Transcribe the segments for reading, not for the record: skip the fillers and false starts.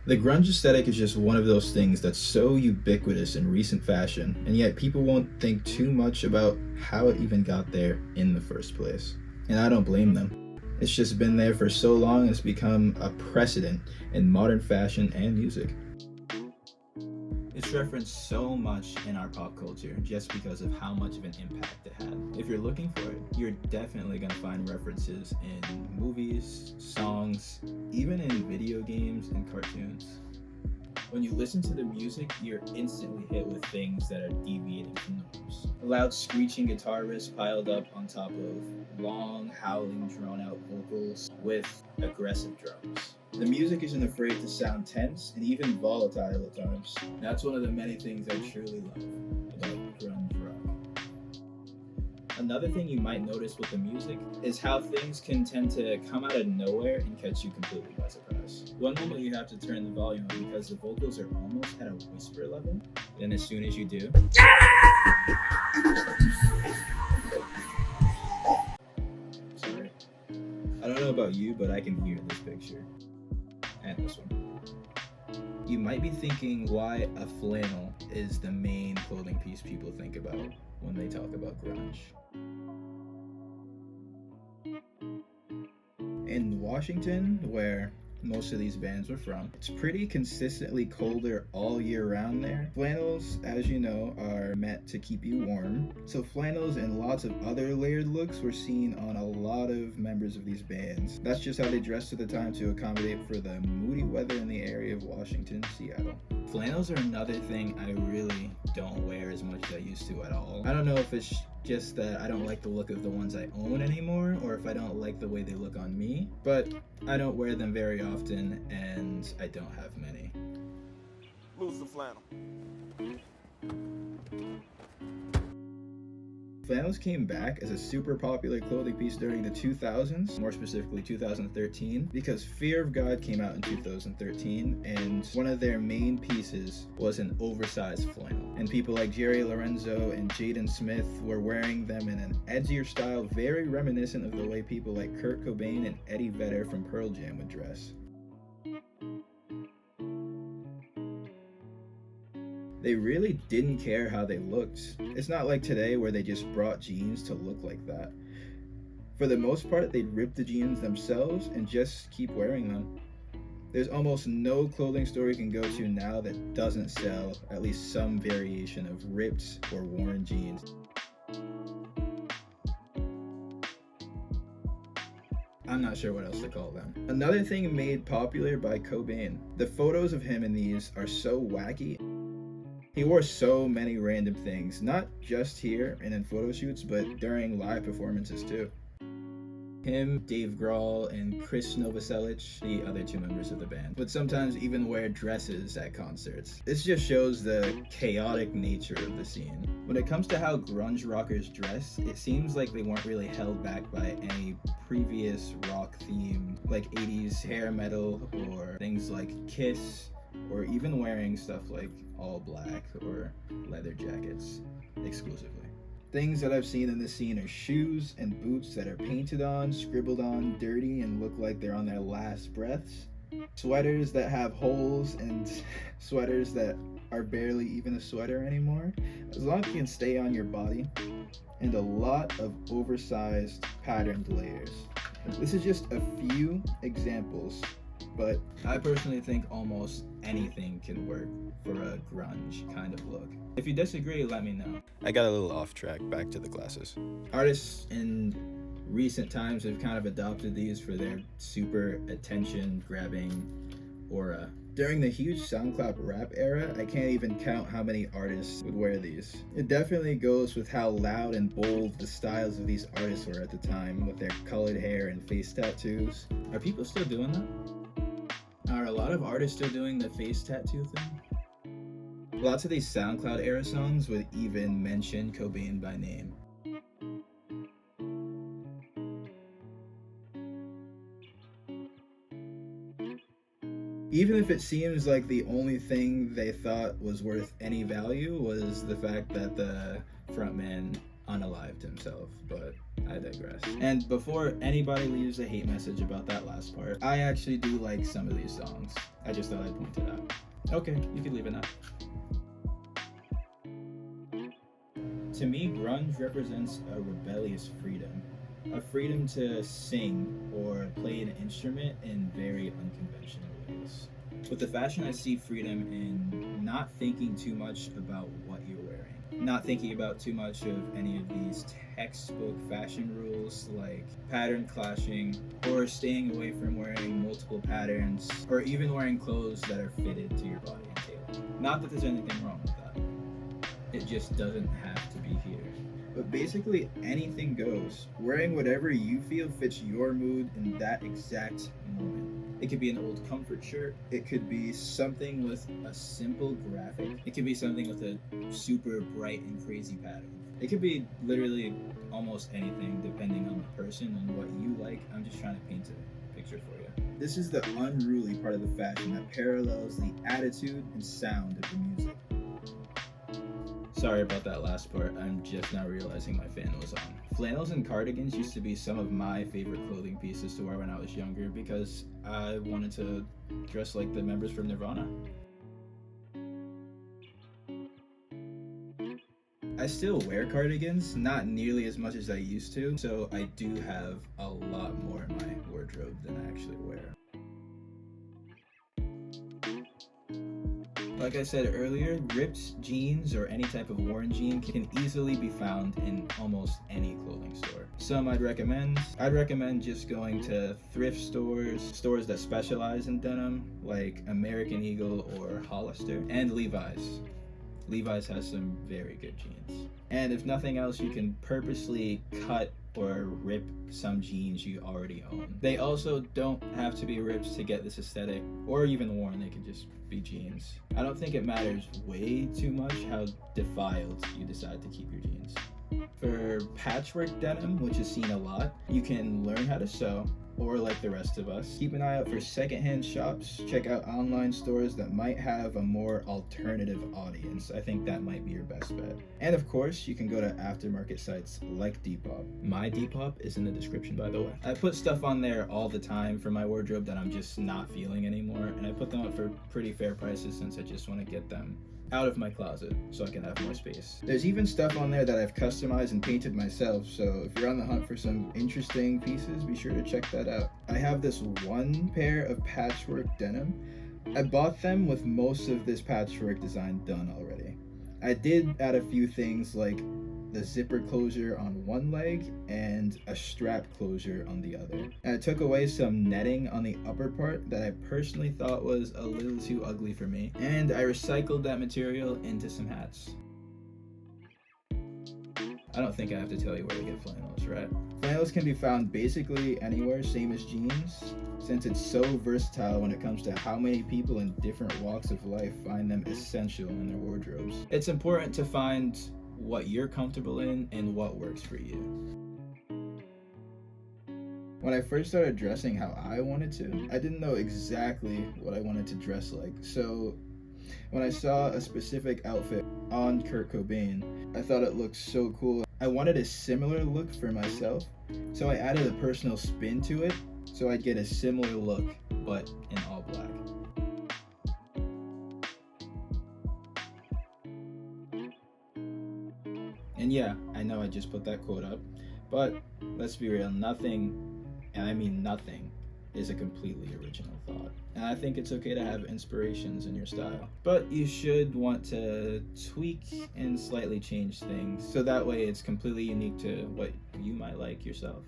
The grunge aesthetic is just one of those things that's so ubiquitous in recent fashion, and yet people won't think too much about how it even got there in the first place. And I don't blame them. It's just been there for so long, it's become a precedent in modern fashion and music. It's referenced so much in our pop culture just because of how much of an impact it had. If you're looking for it, you're definitely going to find references in movies, songs, even in video games and cartoons. When you listen to the music, you're instantly hit with things that are deviating from the norms. Loud screeching guitar riffs piled up on top of long, howling, drawn-out vocals with aggressive drums. The music isn't afraid to sound tense and even volatile at times. That's one of the many things I truly love about grunge rock. Another thing you might notice with the music is how things can tend to come out of nowhere and catch you completely by surprise. One moment you have to turn the volume on because the vocals are almost at a whisper level, then as soon as you do, sorry. I don't know about you, but I can hear this picture. And this one. You might be thinking why a flannel is the main clothing piece people think about when they talk about grunge. In Washington, where most of these bands were from, it's pretty consistently colder all year round there. Flannels, as you know, are meant to keep you warm. So flannels and lots of other layered looks were seen on a lot of members of these bands. That's just how they dressed at the time to accommodate for the moody weather in the area of Washington, Seattle. Flannels are another thing I really don't wear as much as I used to at all. I don't know if it's just that I don't like the look of the ones I own anymore, or if I don't like the way they look on me, but I don't wear them very often, and I don't have many. Lose the flannel. Flannels came back as a super popular clothing piece during the 2000s, more specifically 2013, because Fear of God came out in 2013, and one of their main pieces was an oversized flannel. And people like Lorenzo and Jaden Smith were wearing them in an edgier style, very reminiscent of the way people like Kurt Cobain and Eddie Vedder from Pearl Jam would dress. They really didn't care how they looked. It's not like today where they just brought jeans to look like that. For the most part, they'd rip the jeans themselves and just keep wearing them. There's almost no clothing store you can go to now that doesn't sell at least some variation of ripped or worn jeans. I'm not sure what else to call them. Another thing made popular by Cobain. The photos of him in these are so wacky. He wore so many random things, not just here and in photo shoots, but during live performances too. Him, Dave Grohl, and Chris Novoselic, the other two members of the band, would sometimes even wear dresses at concerts. This just shows the chaotic nature of the scene. When it comes to how grunge rockers dress, it seems like they weren't really held back by any previous rock theme, like 80s hair metal or things like Kiss, or even wearing stuff like all black or leather jackets exclusively. Things that I've seen in this scene are shoes and boots that are painted on, scribbled on, dirty, and look like they're on their last breaths. Sweaters that have holes and sweaters that are barely even a sweater anymore, as long as you can stay on your body, and a lot of oversized patterned layers. This is just a few examples, but I personally think almost anything can work for a grunge kind of look. If you disagree, let me know. I got a little off track, back to the classes. Artists in recent times have kind of adopted these for their super attention-grabbing aura. During the huge SoundCloud rap era, I can't even count how many artists would wear these. It definitely goes with how loud and bold the styles of these artists were at the time, with their colored hair and face tattoos. Are people still doing that? Are a lot of artists still doing the face tattoo thing? Lots of these SoundCloud era songs would even mention Cobain by name. Even if it seems like the only thing they thought was worth any value was the fact that the frontman unalived himself, but I I digress. And before anybody leaves a hate message about that last part, I actually do like some of these songs. I just thought I'd point it out. Okay, you can leave it now. To me, grunge represents a rebellious freedom. A freedom to sing or play an instrument in very unconventional ways. With the fashion, I see freedom in not thinking too much about what you're wearing. Not thinking about too much of any of these textbook fashion rules like pattern clashing, or staying away from wearing multiple patterns, or even wearing clothes that are fitted to your body and tailored. Not that there's anything wrong with that. It just doesn't have to be here. But basically anything goes. Wearing whatever you feel fits your mood in that exact moment. It could be an old comfort shirt. It could be something with a simple graphic. It could be something with a super bright and crazy pattern. It could be literally almost anything depending on the person and what you like. I'm just trying to paint a picture for you. This is the unruly part of the fashion that parallels the attitude and sound of the music. Sorry about that last part, I'm just now realizing my fan was on. Flannels and cardigans used to be some of my favorite clothing pieces to wear when I was younger because I wanted to dress like the members from Nirvana. I still wear cardigans, not nearly as much as I used to, so I do have a lot more in my wardrobe than I actually wear. Like I said earlier, ripped jeans or any type of worn jean can easily be found in almost any clothing store. Some I'd recommend just going to thrift stores that specialize in denim, like American Eagle or Hollister, and Levi's. Levi's has some very good jeans. And if nothing else, you can purposely cut or rip some jeans you already own. They also don't have to be ripped to get this aesthetic, or even worn. They can just be jeans. I don't think it matters way too much how defiled you decide to keep your jeans. For patchwork denim, which is seen a lot, you can learn how to sew, or like the rest of us, keep an eye out for secondhand shops. Check out online stores that might have a more alternative audience. I think that might be your best bet. And of course, you can go to aftermarket sites like Depop. My Depop is in the description, by the way. I put stuff on there all the time for my wardrobe that I'm just not feeling anymore, and I put them up for pretty fair prices since I just want to get them out of my closet so I can have more space. There's even stuff on there that I've customized and painted myself, so if you're on the hunt for some interesting pieces, be sure to check that out. I have this one pair of patchwork denim. I bought them with most of this patchwork design done already. I did add a few things like the zipper closure on one leg and a strap closure on the other. And I took away some netting on the upper part that I personally thought was a little too ugly for me, and I recycled that material into some hats. I don't think I have to tell you where to get flannels, right? Flannels can be found basically anywhere, same as jeans, since it's so versatile when it comes to how many people in different walks of life find them essential in their wardrobes. It's important to find what you're comfortable in and what works for you. When I first started dressing how I wanted to, I didn't know exactly what I wanted to dress like. So when I saw a specific outfit on Kurt Cobain, I thought it looked so cool. I wanted a similar look for myself, so I added a personal spin to it so I'd get a similar look, but in all black. And yeah, I know I just put that quote up, but let's be real, nothing, and I mean nothing, is a completely original thought. And I think it's okay to have inspirations in your style, but you should want to tweak and slightly change things so that way it's completely unique to what you might like yourself.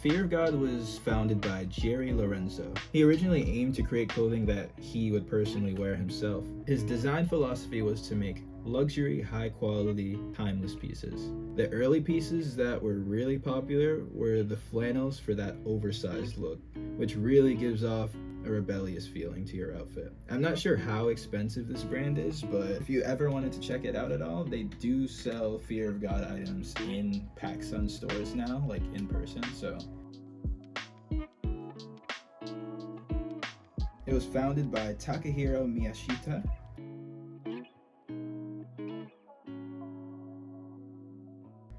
Fear of God was founded by Jerry Lorenzo. He originally aimed to create clothing that he would personally wear himself. His design philosophy was to make luxury, high-quality, timeless pieces. The early pieces that were really popular were the flannels for that oversized look, which really gives off a rebellious feeling to your outfit. I'm not sure how expensive this brand is, but if you ever wanted to check it out at all, they do sell Fear of God items in PacSun stores now, like in person, so. It was founded by Takahiro Miyashita.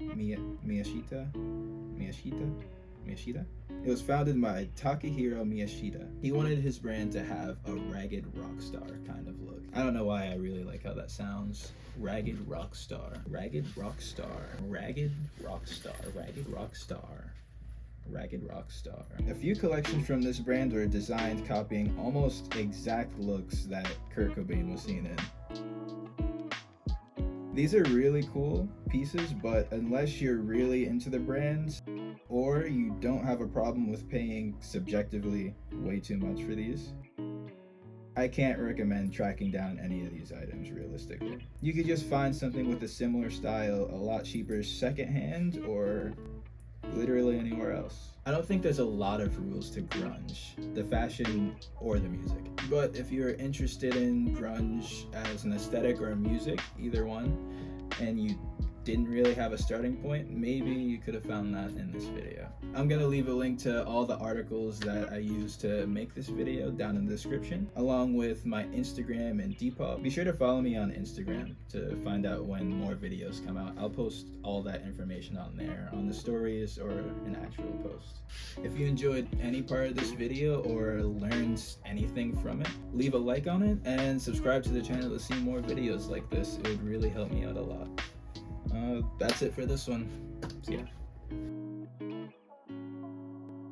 Miyashita. It was founded by Takahiro Miyashita. He wanted his brand to have a ragged rockstar kind of look. I don't know why I really like how that sounds. Ragged rockstar. Ragged rockstar. Ragged rockstar. Ragged rockstar. Ragged rockstar. A few collections from this brand were designed copying almost exact looks that Kurt Cobain was seen in. These are really cool pieces, but unless you're really into the brands or you don't have a problem with paying subjectively way too much for these, I can't recommend tracking down any of these items realistically. You could just find something with a similar style a lot cheaper secondhand or literally anywhere else. I don't think there's a lot of rules to grunge, the fashion or the music. But if you're interested in grunge as an aesthetic or a music, either one, and you didn't really have a starting point, maybe you could have found that in this video. I'm gonna leave a link to all the articles that I used to make this video down in the description, along with my Instagram and Depop. Be sure to follow me on Instagram to find out when more videos come out. I'll post all that information on there, on the stories or an actual post. If you enjoyed any part of this video or learned anything from it, leave a like on it and subscribe to the channel to see more videos like this. It would really help me out a lot. That's it for this one. See ya.